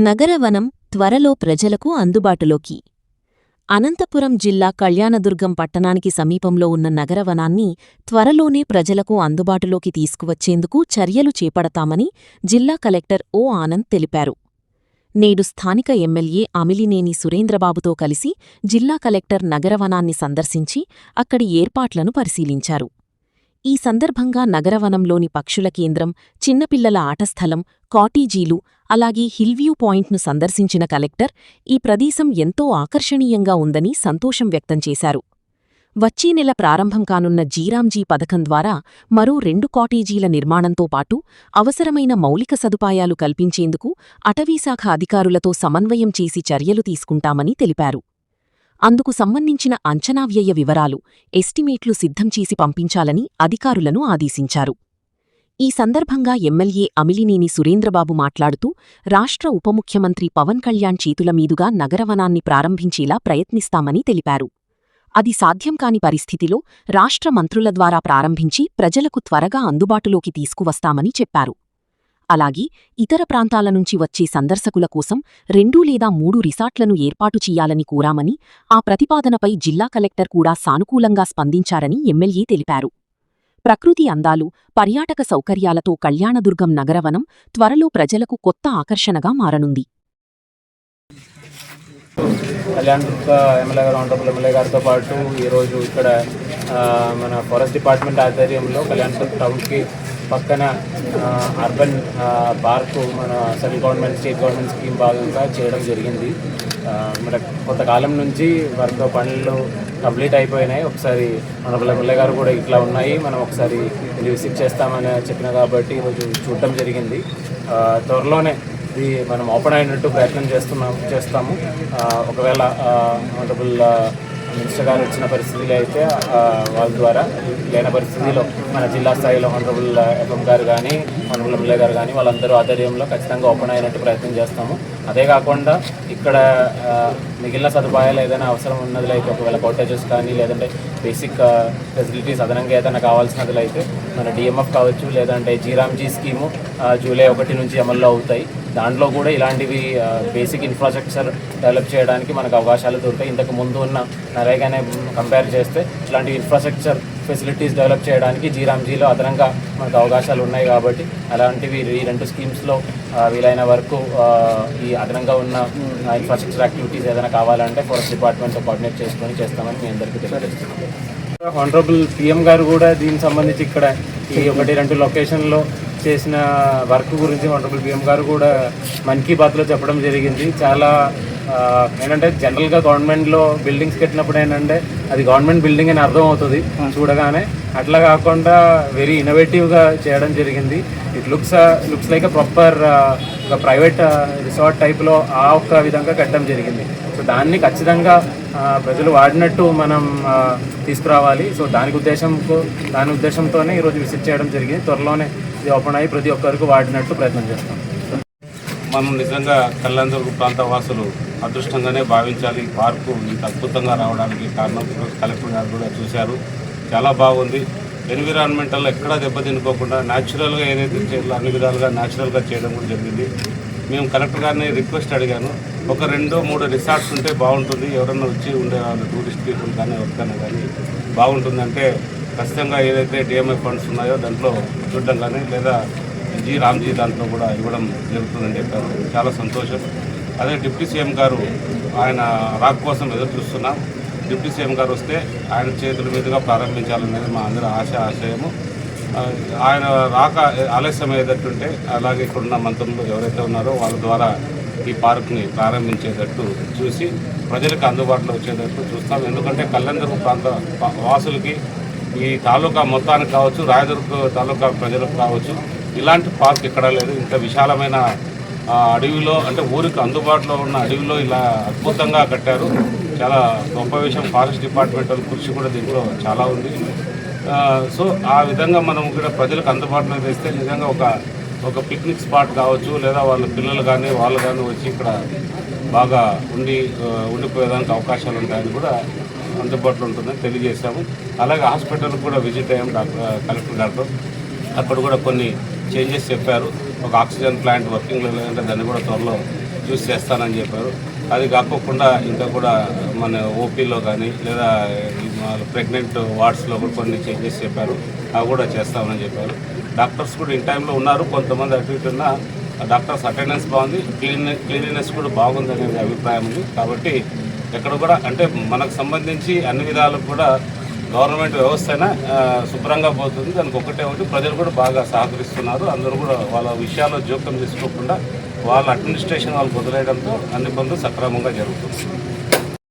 నగరవనం త్వరలో ప్రజలకు అందుబాటులోకి. అనంతపురం జిల్లా కళ్యాణదుర్గం పట్టణానికి సమీపంలో ఉన్న నగరవనాన్ని త్వరలోనే ప్రజలకు అందుబాటులోకి తీసుకువచ్చేందుకు చర్యలు చేపడతామని జిల్లా కలెక్టర్ ఓ ఆనంద్ తెలిపారు. నేడు స్థానిక ఎమ్మెల్యే అమిలినేని సురేంద్రబాబుతో కలిసి జిల్లా కలెక్టర్ నగరవనాన్ని సందర్శించి అక్కడి ఏర్పాట్లను పరిశీలించారు. ఈ సందర్భంగా నగరవనంలోని పక్షుల కేంద్రం, చిన్నపిల్లల ఆటస్థలం, కాటేజీలు, అలాగే హిల్వ్యూ పాయింట్ను సందర్శించిన కలెక్టర్ ఈ ప్రదేశం ఎంతో ఆకర్షణీయంగా ఉందని సంతోషం వ్యక్తం చేశారు. వచ్చే నెల ప్రారంభం కానున్న జీరాంజీ పథకం ద్వారా మరో 2 కాటేజీల నిర్మాణంతో పాటు అవసరమైన మౌలిక సదుపాయాలు కల్పించేందుకు అటవీశాఖ అధికారులతో సమన్వయం చేసి చర్యలు తీసుకుంటామని తెలిపారు. అందుకు సంబంధించిన అంచనా వ్యయ వివరాలు, ఎస్టిమేట్లు సిద్ధం చేసి పంపించాలని అధికారులను ఆదేశించారు. ఈ సందర్భంగా ఎమ్మెల్యే అమిలినేని సురేంద్రబాబు మాట్లాడుతూ రాష్ట్ర ఉప ముఖ్యమంత్రి పవన్ కళ్యాణ్ చేతుల మీదుగా నగరవనాన్ని ప్రారంభించేలా ప్రయత్నిస్తామని తెలిపారు. అది సాధ్యం కాని పరిస్థితిలో రాష్ట్ర మంత్రుల ద్వారా ప్రారంభించి ప్రజలకు త్వరగా అందుబాటులోకి తీసుకువస్తామని చెప్పారు. అలాగే ఇతర ప్రాంతాల నుంచి వచ్చే సందర్శకుల కోసం 2 లేదా 3 రిసార్ట్లను ఏర్పాటు చెయ్యాలని కోరామని, ఆ ప్రతిపాదనపై జిల్లా కలెక్టర్ కూడా సానుకూలంగా స్పందించారని ఎమ్మెల్యే తెలిపారు. ప్రకృతి అందాలు, పర్యాటక సౌకర్యాలతో కళ్యాణదుర్గం నగరవనం త్వరలో ప్రజలకు కొత్త ఆకర్షణగా మారనుంది. కళ్యాణదుర్గ ఎమ్మెల్యే గారు, ఆనరబుల్ ఎమ్మెల్యే గారితో పాటు ఈరోజు ఇక్కడ మన ఫారెస్ట్ డిపార్ట్మెంట్ ఆధ్వర్యంలో కళ్యాణదుర్గ టౌన్కి పక్కన అర్బన్ పార్కు మన central government, state government scheme భాగంగా చేయడం జరిగింది. మన కొంతకాలం నుంచి వర్క్ పనులు కంప్లీట్ అయిపోయినాయి. ఒకసారి ఆనరబుల్ ఎమ్మెల్యే గారు కూడా ఇట్లా ఉన్నాయి, మనం ఒకసారి విజిట్ చేస్తామని చెప్పిన కాబట్టి ఈరోజు చూడటం జరిగింది. త్వరలోనే ఇది మనం ఓపెన్ అయినట్టు ప్రయత్నం చేస్తాము. ఒకవేళ ఆనరబుల్ మినిస్టర్ గారు వచ్చిన పరిస్థితులు అయితే వాళ్ళ ద్వారా, లేని పరిస్థితిలో మన జిల్లా స్థాయిలో ఆనరబుల్ ఎఫ్ఎం గారు కానీ, ఆనరబుల్ ఎమ్మెల్యే గారు కానీ వాళ్ళందరూ ఆధ్వర్యంలో ఖచ్చితంగా ఓపెన్ అయినట్టు ప్రయత్నం చేస్తాము. అదే కాకుండా ఇక్కడ మిగిలిన సదుపాయాలు ఏదైనా అవసరం ఉన్నదిలైతే, ఒకవేళ కాటేజెస్ కానీ లేదంటే బేసిక్ ఫెసిలిటీస్ అదనంగా ఏదైనా కావాల్సినదిలైతే మన డిఎంఎఫ్ కావచ్చు, లేదంటే జీరాంజీ స్కీము జూలై 1 నుంచి అమల్లో అవుతాయి. దాంట్లో కూడా ఇలాంటివి బేసిక్ ఇన్ఫ్రాస్ట్రక్చర్ డెవలప్ చేయడానికి మనకు అవకాశాలు దొరుకుతాయి. ఇంతకు ముందు ఉన్న నరేగానే కంపేర్ చేస్తే ఇలాంటి ఇన్ఫ్రాస్ట్రక్చర్ ఫెసిలిటీస్ డెవలప్ చేయడానికి జీరాంజీలో అదనంగా మనకు అవకాశాలు ఉన్నాయి. కాబట్టి అలాంటివి ఈ 2 స్కీమ్స్లో వీలైన వరకు ఈ అదనంగా ఉన్న ఇన్ఫ్రాస్ట్రక్చర్ యాక్టివిటీస్ ఏదైనా కావాలంటే ఫారెస్ట్ డిపార్ట్మెంట్తో కోఆర్డినేట్ చేసుకొని చేస్తామని మీ అందరికీ తెలియజేస్తున్నాం. ఆనరబుల్ పిఎం గారు కూడా దీనికి సంబంధించి ఇక్కడ ఈ 1-2 లొకేషన్లో చేసిన వర్క్ గురించి ఆనరబుల్ పిఎం గారు కూడా మన్ కీ బాత్లో చెప్పడం జరిగింది. చాలా ఏంటంటే జనరల్గా గవర్నమెంట్లో బిల్డింగ్స్ కట్టినప్పుడు ఏంటంటే అది గవర్నమెంట్ బిల్డింగ్ అని అర్థం అవుతుంది చూడగానే. అట్లా కాకుండా వెరీ ఇన్నోవేటివ్గా చేయడం జరిగింది. ఇట్ లుక్స్ లైక్ ప్రాపర్ ఒక ప్రైవేట్ రిసార్ట్ టైప్లో ఆ ఒక్క విధంగా కట్టడం జరిగింది. సో దాన్ని ఖచ్చితంగా ప్రజలు వాడినట్టు మనం తీసుకురావాలి. సో దాని ఉద్దేశంతోనే ఈరోజు విజిట్ చేయడం జరిగింది. త్వరలోనే ఇది ఓపెన్ అయ్యి ప్రతి ఒక్కరికి వాడినట్టు ప్రయత్నం చేస్తాం. మనం నిజంగా కళ్యాణదుర్గ ప్రాంత వాసులు అదృష్టంగానే భావించాలి. ఈ పార్కు ఇంత అద్భుతంగా రావడానికి కారణం కలెక్టర్ గారు కూడా చూశారు. చాలా బాగుంది. ఎన్విరాన్మెంటల్ ఎక్కడా దెబ్బతినుకోకుండా న్యాచురల్గా ఏదైతే చేయాలో అన్ని విధాలుగా న్యాచురల్గా చేయడం కూడా జరిగింది. మేము కలెక్టర్ గారిని రిక్వెస్ట్ అడిగాను, ఒక 2-3 రిసార్ట్స్ ఉంటే బాగుంటుంది, ఎవరన్నా వచ్చి ఉండే వాళ్ళు టూరిస్ట్ పీపుల్ కానీ ఎవరికైనా కానీ బాగుంటుందంటే ఖచ్చితంగా ఏదైతే డిఎంఎఫ్ ఫండ్స్ ఉన్నాయో దాంట్లో చూడడం కానీ లేదా రామ్జీ దాంట్లో కూడా ఇవ్వడం జరుగుతుందని చెప్పారు. చాలా సంతోషం. అదే డిప్యూటీ సీఎం గారు ఆయన రాక్ కోసం ఎదురు చూస్తున్నాం. డిప్యూటీ సీఎం గారు వస్తే ఆయన చేతుల మీదుగా ప్రారంభించాలనేది మా అందరి ఆశయము. ఆయన రాక ఆలస్యం అయ్యేటట్టుంటే అలాగే ఇక్కడున్న మంత్రులు ఎవరైతే ఉన్నారో వాళ్ళ ద్వారా ఈ పార్క్ని ప్రారంభించేటట్టు చూసి ప్రజలకు అందుబాటులో వచ్చేటట్టు చూస్తాం. ఎందుకంటే కళ్యాణదుర్గ ప్రాంత వాసులకి ఈ తాలూకా మొత్తానికి కావచ్చు, రాయదుర్గ తాలూకా ప్రజలకు కావచ్చు, ఇలాంటి పార్క్ ఎక్కడా లేదు. ఇంత విశాలమైన అడవిలో, అంటే ఊరికి అందుబాటులో ఉన్న అడవిలో ఇలా అద్భుతంగా కట్టారు. చాలా గొప్ప విషయం. ఫారెస్ట్ డిపార్ట్మెంట్ కృషి కూడా దీంట్లో చాలా ఉంది. సో ఆ విధంగా మనం కూడా ప్రజలకు అందుబాటులో తెస్తే నిజంగా ఒక పిక్నిక్ స్పాట్ కావచ్చు, లేదా వాళ్ళ పిల్లలు కానీ వాళ్ళు కానీ వచ్చి ఇక్కడ బాగా ఉండిపోయేదానికి అవకాశాలు ఉంటాయని కూడా అందుబాటులో ఉంటుందని తెలియజేశాము. అలాగే హాస్పిటల్కి కూడా విజిట్ అయ్యాము కలెక్టర్ గారితో. అక్కడ కూడా కొన్ని చేంజెస్ చెప్పారు. ఒక ఆక్సిజన్ ప్లాంట్ వర్కింగ్లో లేదంటే దాన్ని కూడా త్వరలో చూసి చేస్తానని చెప్పారు. అది కాకోకుండా ఇంకా కూడా మన ఓపీలో కానీ లేదా ప్రెగ్నెంట్ వార్డ్స్లో కూడా కొన్ని చేంజెస్ చెప్పారు, అవి కూడా చేస్తామని చెప్పారు. డాక్టర్స్ కూడా ఇన్ టైంలో ఉన్నారు, కొంతమంది అటు ఇటు ఉన్న డాక్టర్స్ అటెండెన్స్ బాగుంది, క్లీనినెస్ కూడా బాగుంది అనేది అభిప్రాయం ఉంది. కాబట్టి ఎక్కడ కూడా అంటే మనకు సంబంధించి అన్ని విధాలకు కూడా గవర్నమెంట్ వ్యవస్థ అయినా శుభ్రంగా పోతుంది. దానికి ఒకటి ప్రజలు కూడా బాగా సహకరిస్తున్నారు. అందరూ కూడా వాళ్ళ విషయాల్లో జోక్యం తీసుకోకుండా వాళ్ళ అడ్మినిస్ట్రేషన్ వాళ్ళు వదిలేయడంతో అన్ని పనులు సక్రమంగా జరుగుతుంది.